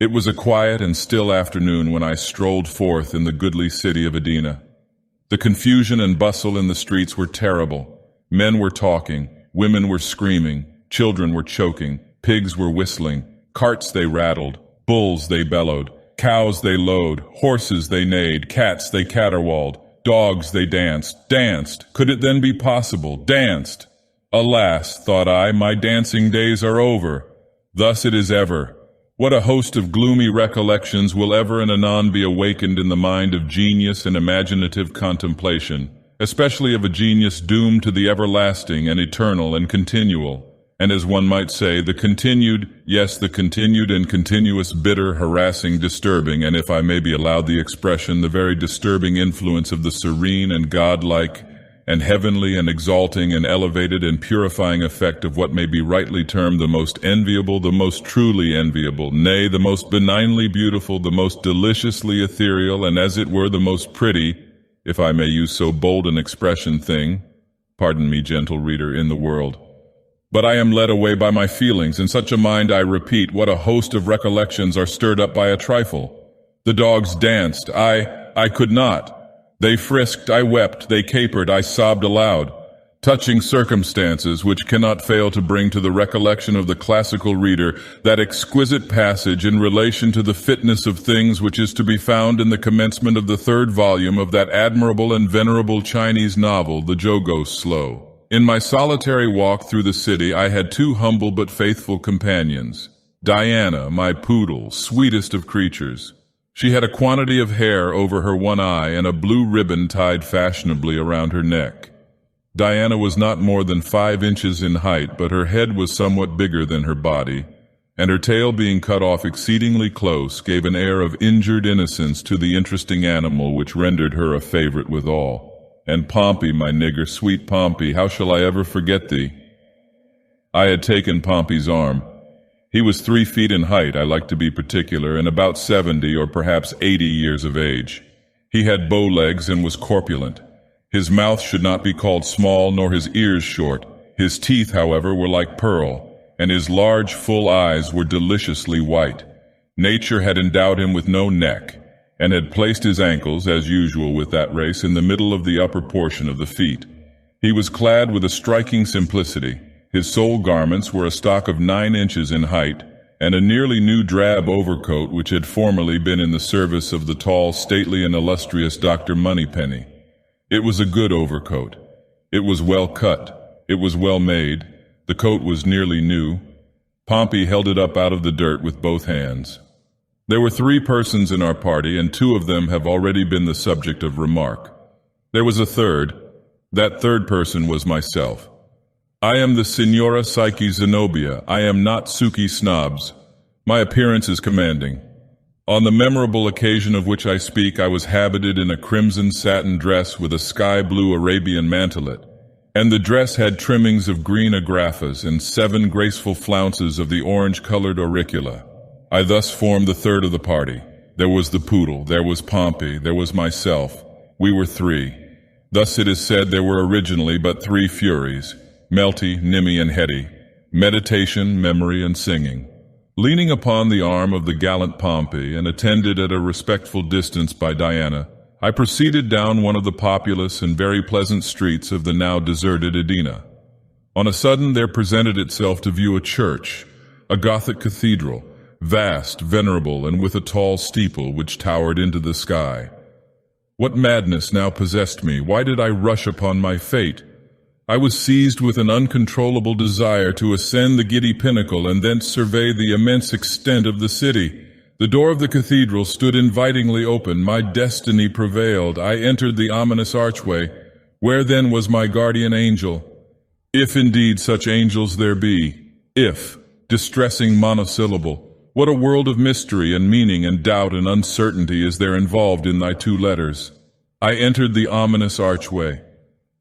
It was a quiet and still afternoon when I strolled forth in the goodly city of Adena. The confusion and bustle in the streets were terrible. Men were talking, women were screaming, children were choking, pigs were whistling, carts they rattled, bulls they bellowed, cows they lowed, horses they neighed, cats they caterwauled, dogs they danced. Could it then be possible? Danced! Alas, thought I, my dancing days are over. Thus it is ever. What a host of gloomy recollections will ever and anon be awakened in the mind of genius and imaginative contemplation, especially of a genius doomed to the everlasting and eternal and continual, and as one might say, the continued and continuous bitter, harassing, disturbing, and if I may be allowed the expression, the very disturbing influence of the serene and godlike and heavenly and exalting and elevated and purifying effect of what may be rightly termed the most enviable, the most truly enviable, nay, the most benignly beautiful, the most deliciously ethereal, and as it were the most pretty, if I may use so bold an expression, thing, pardon me, gentle reader, in the world. But I am led away by my feelings. In such a mind, I repeat, what a host of recollections are stirred up by a trifle. The dogs danced. I could not. They frisked, I wept, they capered, I sobbed aloud. Touching circumstances which cannot fail to bring to the recollection of the classical reader that exquisite passage in relation to the fitness of things which is to be found in the commencement of the 3rd volume of that admirable and venerable Chinese novel, The Dagoth Slow. In my solitary walk through the city I had 2 humble but faithful companions. Diana, my poodle, sweetest of creatures. She had a quantity of hair over her one eye and a blue ribbon tied fashionably around her neck. Diana was not more than 5 inches in height, but her head was somewhat bigger than her body, and her tail being cut off exceedingly close gave an air of injured innocence to the interesting animal which rendered her a favorite with all. And Pompey, my nigger, sweet Pompey, how shall I ever forget thee? I had taken Pompey's arm. He was 3 feet in height, I like to be particular, and about 70 or perhaps 80 years of age. He had bow legs and was corpulent. His mouth should not be called small, nor his ears short. His teeth, however, were like pearl, and his large, full eyes were deliciously white. Nature had endowed him with no neck, and had placed his ankles, as usual with that race, in the middle of the upper portion of the feet. He was clad with a striking simplicity. His sole garments were a stock of 9 inches in height, and a nearly new drab overcoat which had formerly been in the service of the tall, stately, and illustrious Dr. Moneypenny. It was a good overcoat. It was well cut. It was well made. The coat was nearly new. Pompey held it up out of the dirt with both hands. There were 3 persons in our party, and 2 of them have already been the subject of remark. There was a third. That third person was myself. I am the Signora Psyche Zenobia. I am not Suki Snobs. My appearance is commanding. On the memorable occasion of which I speak, I was habited in a crimson satin dress with a sky-blue Arabian mantelet, and the dress had trimmings of green agraffas and 7 graceful flounces of the orange-colored auricula. I thus formed the third of the party. There was the poodle, there was Pompey, there was myself. We were 3. Thus it is said there were originally but 3 furies, Melty, Nimmy, and Hetty, meditation, memory, and singing. Leaning upon the arm of the gallant Pompey, and attended at a respectful distance by Diana, I proceeded down one of the populous and very pleasant streets of the now deserted Adena. On a sudden there presented itself to view a church, a Gothic cathedral, vast, venerable, and with a tall steeple which towered into the sky. What madness now possessed me? Why did I rush upon my fate? I was seized with an uncontrollable desire to ascend the giddy pinnacle and thence survey the immense extent of the city. The door of the cathedral stood invitingly open. My destiny prevailed. I entered the ominous archway. Where then was my guardian angel? If indeed such angels there be. If, distressing monosyllable. What a world of mystery and meaning and doubt and uncertainty is there involved in thy 2 letters. I entered the ominous archway.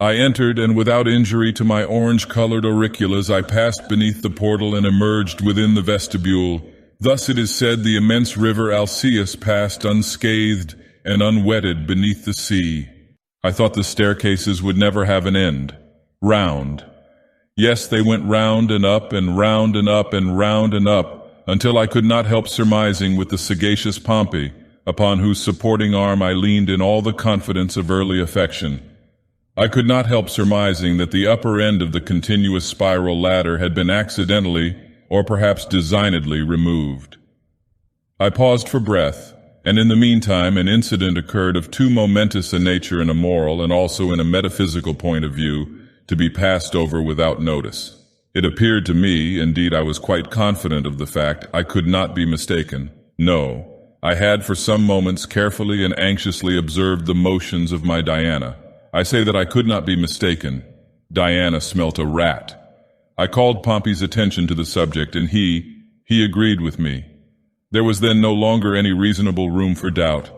I entered, and without injury to my orange-colored auriculas, I passed beneath the portal and emerged within the vestibule. Thus it is said the immense river Alcaeus passed unscathed and unwetted beneath the sea. I thought the staircases would never have an end. Round. Yes, they went round and up and round and up and round and up, until I could not help surmising with the sagacious Pompey, upon whose supporting arm I leaned in all the confidence of early affection. I could not help surmising that the upper end of the continuous spiral ladder had been accidentally, or perhaps designedly, removed. I paused for breath, and in the meantime an incident occurred of too momentous a nature in a moral and also in a metaphysical point of view to be passed over without notice. It appeared to me, indeed I was quite confident of the fact, I could not be mistaken. No, I had for some moments carefully and anxiously observed the motions of my Diana. I say that I could not be mistaken. Diana smelt a rat. I called Pompey's attention to the subject, and he agreed with me. There was then no longer any reasonable room for doubt.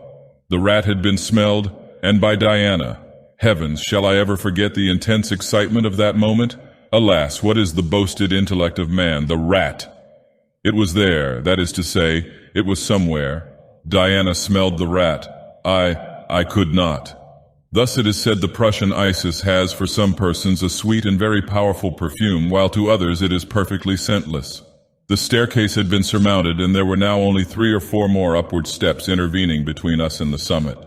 The rat had been smelled, and by Diana. Heavens, shall I ever forget the intense excitement of that moment? Alas, what is the boasted intellect of man? The rat! It was there, that is to say, it was somewhere. Diana smelled the rat. I could not. Thus it is said the Prussian Isis has for some persons a sweet and very powerful perfume, while to others it is perfectly scentless. The staircase had been surmounted, and there were now only 3 or 4 more upward steps intervening between us and the summit.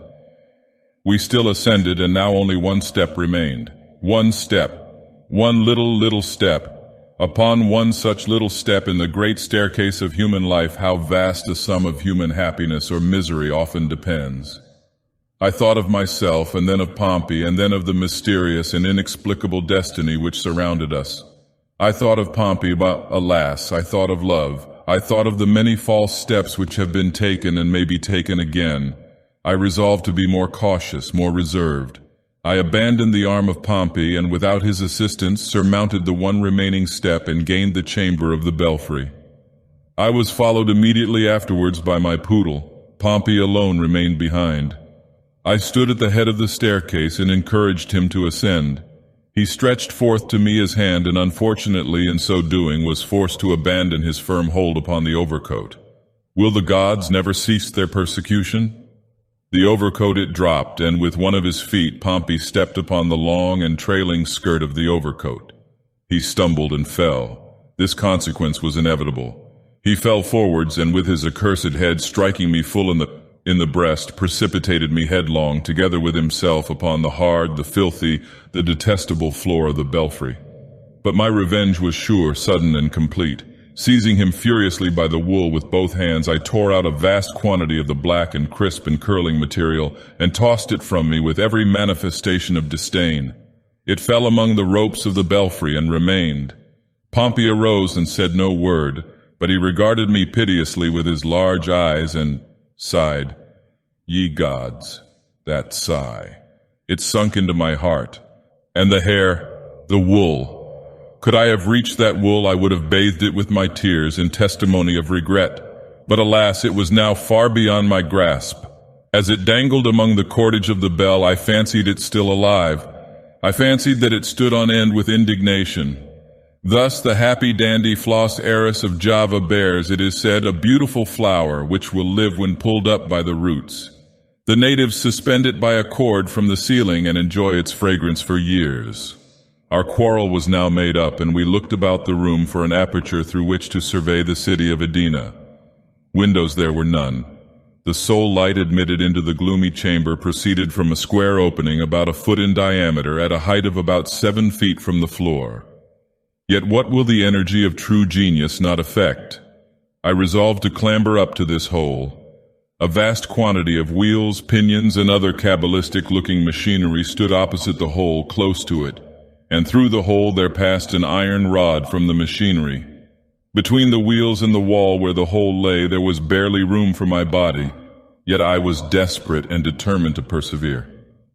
We still ascended, and now only 1 step remained. 1 step. 1 little step. Upon one such little step in the great staircase of human life, how vast a sum of human happiness or misery often depends. I thought of myself, and then of Pompey, and then of the mysterious and inexplicable destiny which surrounded us. I thought of Pompey, but alas, I thought of love. I thought of the many false steps which have been taken and may be taken again. I resolved to be more cautious, more reserved. I abandoned the arm of Pompey, and without his assistance surmounted the 1 remaining step and gained the chamber of the belfry. I was followed immediately afterwards by my poodle. Pompey alone remained behind. I stood at the head of the staircase and encouraged him to ascend. He stretched forth to me his hand, and unfortunately in so doing was forced to abandon his firm hold upon the overcoat. Will the gods never cease their persecution? The overcoat it dropped, and with one of his feet Pompey stepped upon the long and trailing skirt of the overcoat. He stumbled and fell. This consequence was inevitable. He fell forwards, and with his accursed head striking me full in the breast, precipitated me headlong, together with himself, upon the hard, the filthy, the detestable floor of the belfry. But my revenge was sure, sudden, and complete. Seizing him furiously by the wool with both hands, I tore out a vast quantity of the black and crisp and curling material, and tossed it from me with every manifestation of disdain. It fell among the ropes of the belfry and remained. Pompey arose and said no word, but he regarded me piteously with his large eyes and sighed. Ye gods, that sigh. It sunk into my heart. And the hair, the wool. Could I have reached that wool, I would have bathed it with my tears in testimony of regret. But alas, it was now far beyond my grasp. As it dangled among the cordage of the bell, I fancied it still alive. I fancied that it stood on end with indignation. Thus the happy dandy Flos Eris of Java bears, it is said, a beautiful flower which will live when pulled up by the roots. The natives suspend it by a cord from the ceiling and enjoy its fragrance for years. Our quarrel was now made up, and we looked about the room for an aperture through which to survey the city of Adena. Windows there were none. The sole light admitted into the gloomy chamber proceeded from a square opening about a foot in diameter at a height of about 7 feet from the floor. Yet what will the energy of true genius not effect? I resolved to clamber up to this hole. A vast quantity of wheels, pinions, and other cabalistic-looking machinery stood opposite the hole, close to it, and through the hole there passed an iron rod from the machinery. Between the wheels and the wall where the hole lay there was barely room for my body, yet I was desperate and determined to persevere.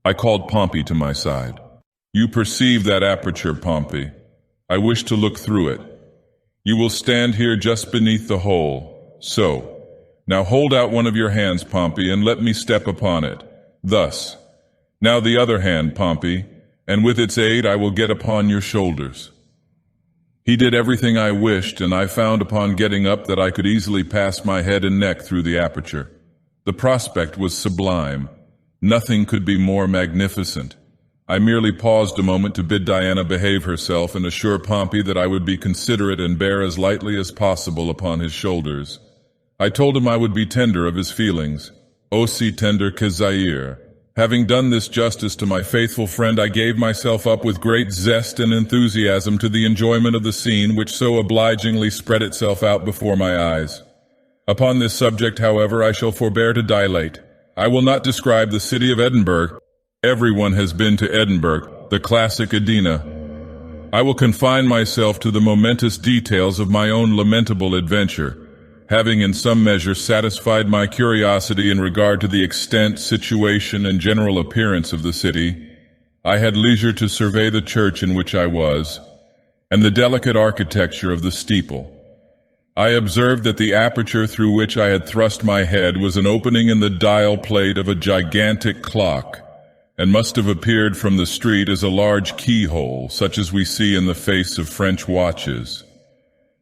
I called Pompey to my side. You perceive that aperture, Pompey. I wish to look through it. You will stand here just beneath the hole. So. Now hold out one of your hands, Pompey, and let me step upon it. Thus. Now the other hand, Pompey, and with its aid I will get upon your shoulders. He did everything I wished, and I found upon getting up that I could easily pass my head and neck through the aperture. The prospect was sublime. Nothing could be more magnificent. I merely paused a moment to bid Diana behave herself and assure Pompey that I would be considerate and bear as lightly as possible upon his shoulders. I told him I would be tender of his feelings, aussi tender que Zaire. Having done this justice to my faithful friend, I gave myself up with great zest and enthusiasm to the enjoyment of the scene which so obligingly spread itself out before my eyes. Upon this subject, however, I shall forbear to dilate. I will not describe the city of Edinburgh. Everyone has been to Edinburgh, the classic Adena. I will confine myself to the momentous details of my own lamentable adventure. Having in some measure satisfied my curiosity in regard to the extent, situation, and general appearance of the city, I had leisure to survey the church in which I was, and the delicate architecture of the steeple. I observed that the aperture through which I had thrust my head was an opening in the dial plate of a gigantic clock, and must have appeared from the street as a large keyhole, such as we see in the face of French watches.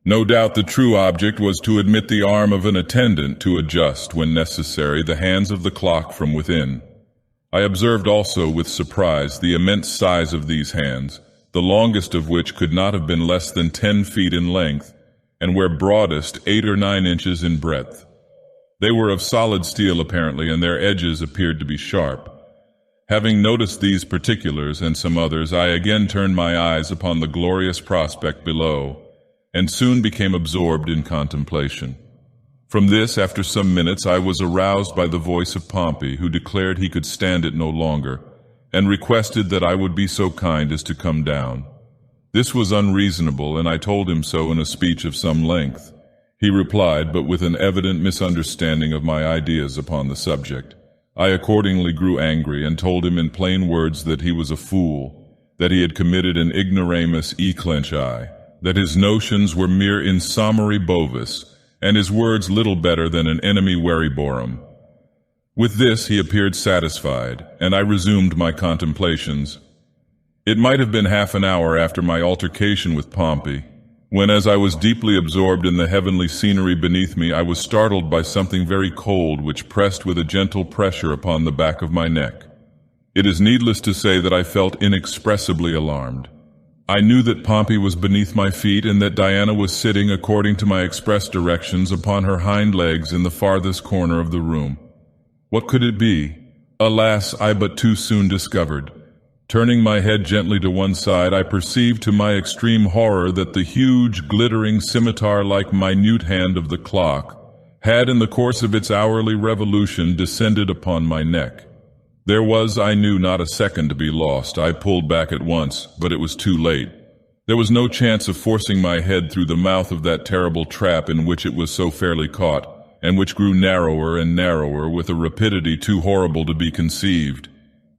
No doubt the true object was to admit the arm of an attendant to adjust, when necessary, the hands of the clock from within. I observed also with surprise the immense size of these hands, the longest of which could not have been less than 10 feet in length, and where broadest 8 or 9 inches in breadth. They were of solid steel apparently, and their edges appeared to be sharp. Having noticed these particulars and some others, I again turned my eyes upon the glorious prospect below, and soon became absorbed in contemplation. From this, after some minutes, I was aroused by the voice of Pompey, who declared he could stand it no longer, and requested that I would be so kind as to come down. This was unreasonable, and I told him so in a speech of some length. He replied, but with an evident misunderstanding of my ideas upon the subject. I accordingly grew angry, and told him in plain words that he was a fool, that he had committed an ignoramus eclenchi, that his notions were mere insomere bovis, and his words little better than an enemy veriborum. With this he appeared satisfied, and I resumed my contemplations. It might have been half an hour after my altercation with Pompey, when, as I was deeply absorbed in the heavenly scenery beneath me, I was startled by something very cold which pressed with a gentle pressure upon the back of my neck. It is needless to say that I felt inexpressibly alarmed. I knew that Pompey was beneath my feet, and that Diana was sitting, according to my express directions, upon her hind legs in the farthest corner of the room. What could it be? Alas, I but too soon discovered. Turning my head gently to one side, I perceived to my extreme horror that the huge, glittering, scimitar-like minute hand of the clock had, in the course of its hourly revolution, descended upon my neck. There was, I knew, not a second to be lost. I pulled back at once, but it was too late. There was no chance of forcing my head through the mouth of that terrible trap in which it was so fairly caught, and which grew narrower and narrower with a rapidity too horrible to be conceived.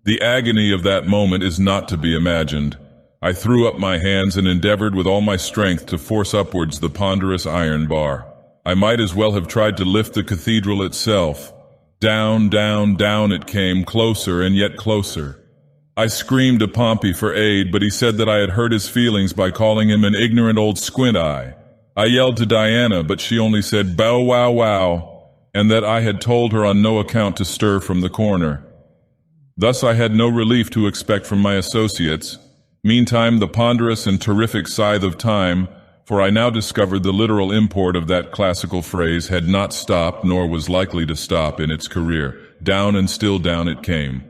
The agony of that moment is not to be imagined. I threw up my hands and endeavored with all my strength to force upwards the ponderous iron bar. I might as well have tried to lift the cathedral itself. Down, down, down it came, closer and yet closer. I screamed to Pompey for aid, but he said that I had hurt his feelings by calling him an ignorant old squint-eye. I yelled to Diana, but she only said, "Bow wow wow," and that I had told her on no account to stir from the corner. Thus I had no relief to expect from my associates. Meantime, the ponderous and terrific scythe of time, for I now discovered the literal import of that classical phrase, had not stopped, nor was likely to stop in its career. Down and still down it came.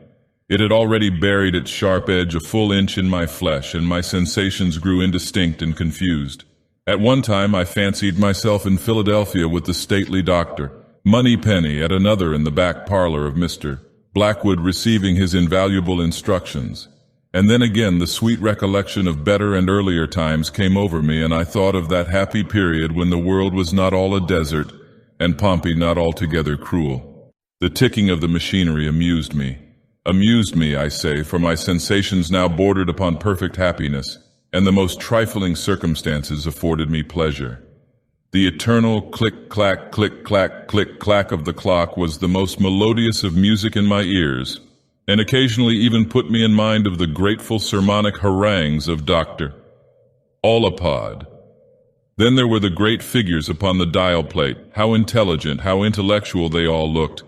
It had already buried its sharp edge a full inch in my flesh, and my sensations grew indistinct and confused. At one time I fancied myself in Philadelphia with the stately doctor, Moneypenny at another in the back parlor of Mr. Blackwood receiving his invaluable instructions. And then again the sweet recollection of better and earlier times came over me, and I thought of that happy period when the world was not all a desert, and Pompey not altogether cruel. The ticking of the machinery amused me. Amused me, I say, for my sensations now bordered upon perfect happiness, and the most trifling circumstances afforded me pleasure. The eternal click-clack, click-clack, click-clack of the clock was the most melodious of music in my ears, and occasionally even put me in mind of the grateful sermonic harangues of Dr. Olapod. Then there were the great figures upon the dial plate, how intelligent, how intellectual they all looked,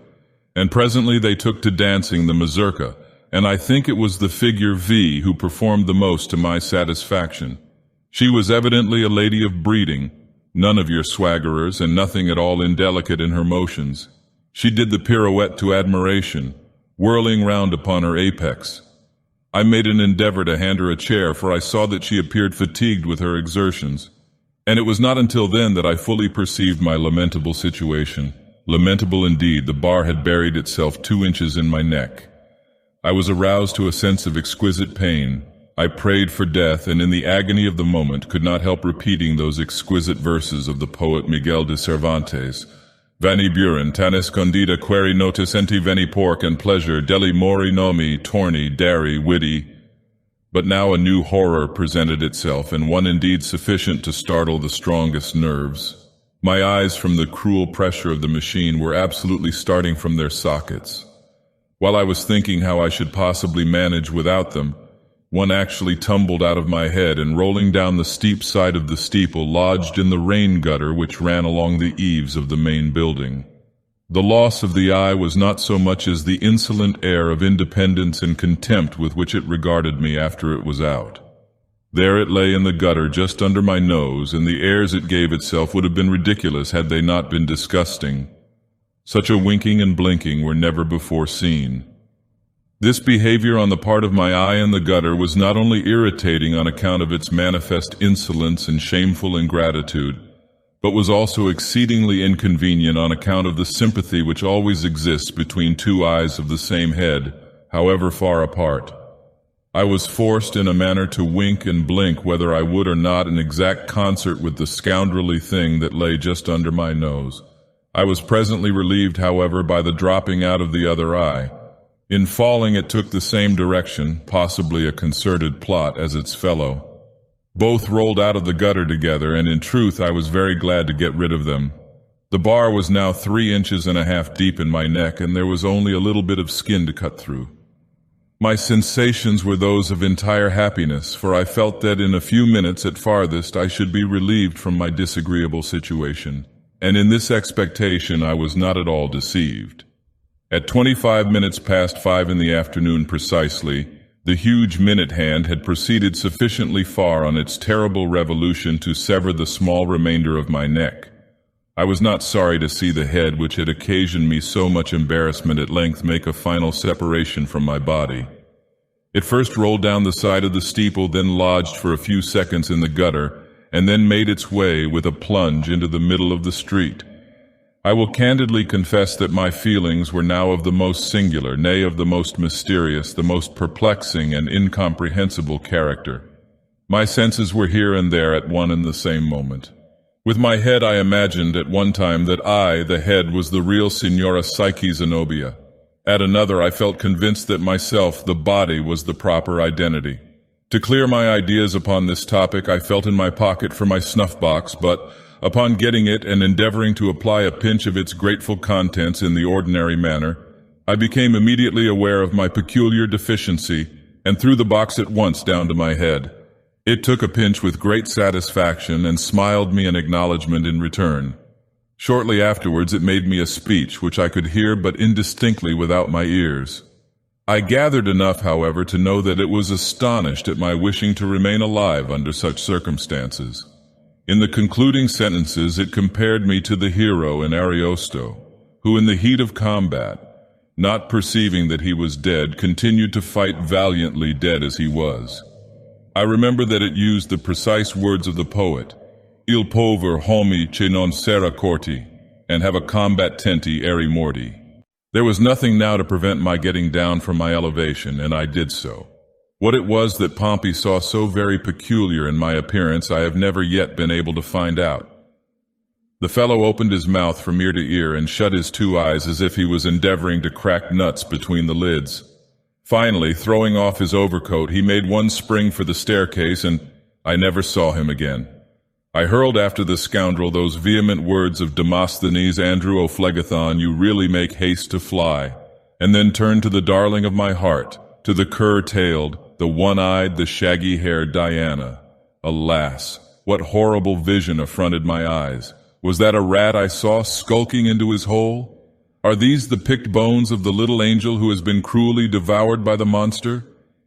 and presently they took to dancing the mazurka, and I think it was the figure V who performed the most to my satisfaction. She was evidently a lady of breeding, none of your swaggerers and nothing at all indelicate in her motions. She did the pirouette to admiration, whirling round upon her apex. I made an endeavor to hand her a chair, for I saw that she appeared fatigued with her exertions, and it was not until then that I fully perceived my lamentable situation. Lamentable indeed, the bar had buried itself 2 inches in my neck. I was aroused to a sense of exquisite pain. I prayed for death, and in the agony of the moment could not help repeating those exquisite verses of the poet Miguel de Cervantes. Vani buren, tan escondida queri notis enti veni pork and pleasure, deli mori nomi, torni, dairy, witty. But now a new horror presented itself, and one indeed sufficient to startle the strongest nerves. My eyes, from the cruel pressure of the machine, were absolutely starting from their sockets. While I was thinking how I should possibly manage without them, one actually tumbled out of my head and, rolling down the steep side of the steeple, lodged in the rain gutter which ran along the eaves of the main building. The loss of the eye was not so much as the insolent air of independence and contempt with which it regarded me after it was out. There it lay in the gutter just under my nose, and the airs it gave itself would have been ridiculous had they not been disgusting. Such a winking and blinking were never before seen. This behavior on the part of my eye in the gutter was not only irritating on account of its manifest insolence and shameful ingratitude, but was also exceedingly inconvenient on account of the sympathy which always exists between 2 eyes of the same head, however far apart. I was forced in a manner to wink and blink whether I would or not, in exact concert with the scoundrelly thing that lay just under my nose. I was presently relieved, however, by the dropping out of the other eye. In falling, it took the same direction, possibly a concerted plot, as its fellow. Both rolled out of the gutter together, and in truth I was very glad to get rid of them. The bar was now 3.5 inches deep in my neck, and there was only a little bit of skin to cut through. My sensations were those of entire happiness, for I felt that in a few minutes at farthest I should be relieved from my disagreeable situation, and in this expectation I was not at all deceived. At 25 minutes past 5 in the afternoon precisely, the huge minute hand had proceeded sufficiently far on its terrible revolution to sever the small remainder of my neck. I was not sorry to see the head which had occasioned me so much embarrassment at length make a final separation from my body. It first rolled down the side of the steeple, then lodged for a few seconds in the gutter, and then made its way with a plunge into the middle of the street. I will candidly confess that my feelings were now of the most singular, nay, of the most mysterious, the most perplexing and incomprehensible character. My senses were here and there at one and the same moment. With my head I imagined at one time that I, the head, was the real Signora Psyche Zenobia. At another I felt convinced that myself, the body, was the proper identity. To clear my ideas upon this topic I felt in my pocket for my snuff-box, but upon getting it and endeavoring to apply a pinch of its grateful contents in the ordinary manner, I became immediately aware of my peculiar deficiency and threw the box at once down to my head. It took a pinch with great satisfaction and smiled me an acknowledgment in return. Shortly afterwards it made me a speech which I could hear but indistinctly without my ears. I gathered enough, however, to know that it was astonished at my wishing to remain alive under such circumstances. In the concluding sentences it compared me to the hero in Ariosto, who in the heat of combat, not perceiving that he was dead, continued to fight valiantly, dead as he was. I remember that it used the precise words of the poet, Il pover homi che non sera corti, and have a combat tenti eri morti. There was nothing now to prevent my getting down from my elevation, and I did so. What it was that Pompey saw so very peculiar in my appearance I have never yet been able to find out. The fellow opened his mouth from ear to ear and shut his 2 eyes as if he was endeavoring to crack nuts between the lids. Finally, throwing off his overcoat, he made one spring for the staircase, and I never saw him again. I hurled after the scoundrel those vehement words of Demosthenes, Andrew O'Phlegethon, you really make haste to fly, and then turned to the darling of my heart, to the cur-tailed, the one-eyed, the shaggy-haired Diana. Alas, what horrible vision affronted my eyes! Was that a rat I saw skulking into his hole? Are these the picked bones of the little angel who has been cruelly devoured by the monster?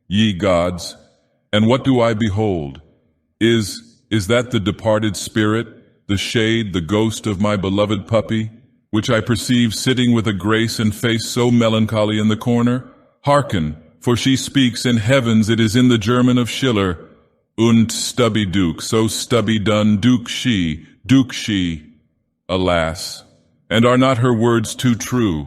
Ye gods! And what do I behold? Is that the departed spirit, the shade, the ghost of my beloved puppy, which I perceive sitting with a grace and face so melancholy in the corner? Hearken, for she speaks in heavens, it is in the German of Schiller. Und stubby Duke, so stubby done, Duke she. Alas, and are not her words too true?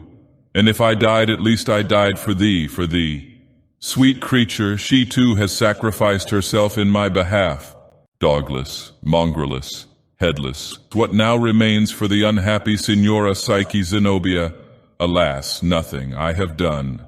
And if I died, at least I died for thee, for thee. Sweet creature, she too has sacrificed herself in my behalf. Dogless, mongrelless, headless, what now remains for the unhappy Signora Psyche Zenobia? Alas, nothing, I have done.